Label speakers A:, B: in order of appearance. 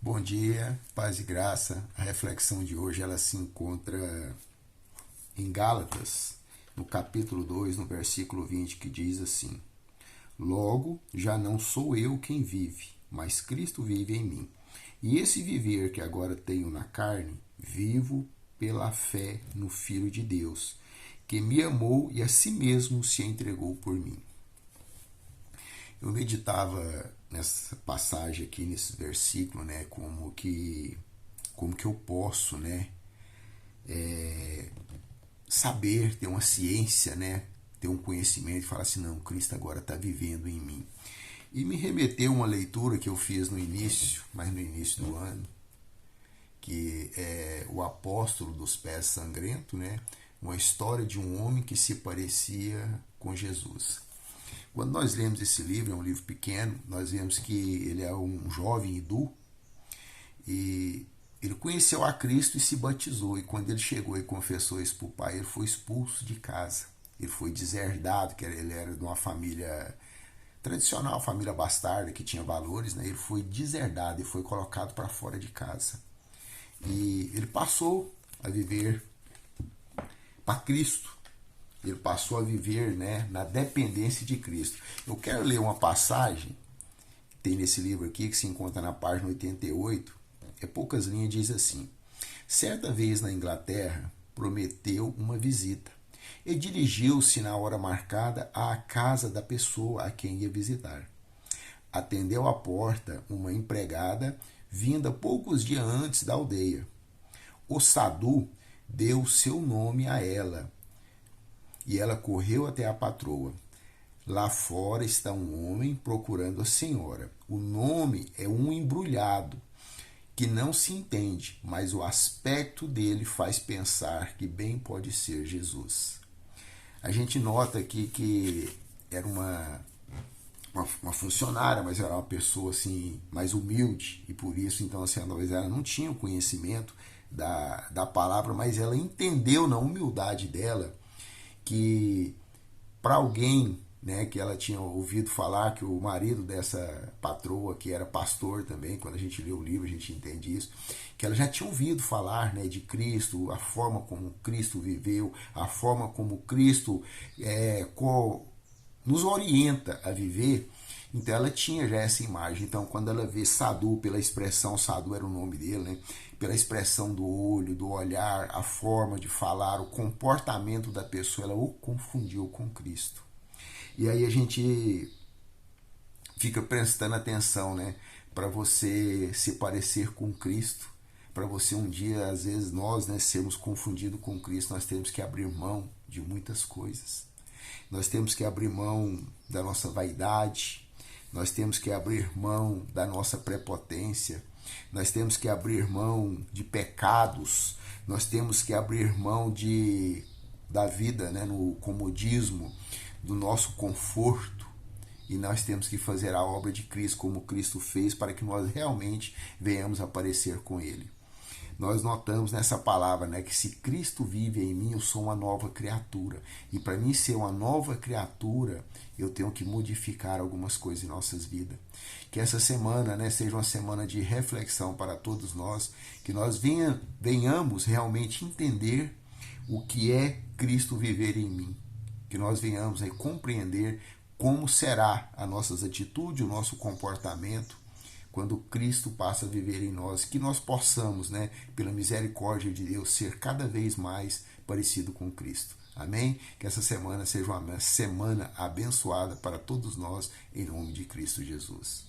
A: Bom dia, paz e graça. A reflexão de hoje ela se encontra em Gálatas, no capítulo 2, no versículo 20, que diz assim: Logo, já não sou eu quem vive, mas Cristo vive em mim. E esse viver que agora tenho na carne, vivo pela fé no Filho de Deus, que me amou e a si mesmo se entregou por mim. Eu meditava nessa passagem aqui, nesse versículo, né, como que eu posso, né, saber, ter uma ciência, né, ter um conhecimento e falar assim, não, Cristo agora está vivendo em mim. E me remeteu uma leitura que eu fiz no início, mas no início do ano, que é o Apóstolo dos Pés Sangrentos, né, uma história de um homem que se parecia com Jesus. Quando nós lemos esse livro, é um livro pequeno, nós vemos que ele é um jovem hindu e ele conheceu a Cristo e se batizou. E quando ele chegou e confessou isso para o pai, ele foi expulso de casa. Ele foi deserdado, que ele era de uma família tradicional, família bastarda, que tinha valores, né? Ele foi deserdado e foi colocado para fora de casa. E ele passou a viver para Cristo. Ele passou a viver, né, na dependência de Cristo. Eu quero ler uma passagem que tem nesse livro aqui, que se encontra na página 88. É poucas linhas, diz assim: Certa vez na Inglaterra, prometeu uma visita e dirigiu-se na hora marcada à casa da pessoa a quem ia visitar. Atendeu à porta uma empregada vinda poucos dias antes da aldeia. O Sadhu deu seu nome a ela e ela correu até a patroa. Lá fora está um homem procurando a senhora. O nome é um embrulhado que não se entende, mas o aspecto dele faz pensar que bem pode ser Jesus. A gente nota aqui que era uma funcionária, mas era uma pessoa assim mais humilde, e por isso então assim, talvez ela não tinha o conhecimento da palavra, mas ela entendeu na humildade dela que para alguém, né, que ela tinha ouvido falar que o marido dessa patroa, que era pastor também, quando a gente lê o livro a gente entende isso, que ela já tinha ouvido falar, né, de Cristo, a forma como Cristo viveu, a forma como Cristo nos orienta a viver. Então ela tinha já essa imagem. Então quando ela vê Sadhu, pela expressão, Sadhu era o nome dele, né? Pela expressão do olho, do olhar, a forma de falar, o comportamento da pessoa, ela o confundiu com Cristo. E aí a gente fica prestando atenção, né? Para você se parecer com Cristo, para você um dia, às vezes nós, né, sermos confundidos com Cristo, nós temos que abrir mão de muitas coisas. Nós temos que abrir mão da nossa vaidade, nós temos que abrir mão da nossa prepotência, nós temos que abrir mão de pecados, nós temos que abrir mão da vida, né, no comodismo, do nosso conforto, e nós temos que fazer a obra de Cristo como Cristo fez para que nós realmente venhamos a parecer com Ele. Nós notamos nessa palavra, né, que se Cristo vive em mim, eu sou uma nova criatura. E para mim ser uma nova criatura, eu tenho que modificar algumas coisas em nossas vidas. Que essa semana, né, seja uma semana de reflexão para todos nós, que nós venhamos realmente entender o que é Cristo viver em mim. Que nós venhamos a compreender como será as nossas atitudes, o nosso comportamento, quando Cristo passa a viver em nós, que nós possamos, né, pela misericórdia de Deus, ser cada vez mais parecido com Cristo. Amém? Que essa semana seja uma semana abençoada para todos nós, em nome de Cristo Jesus.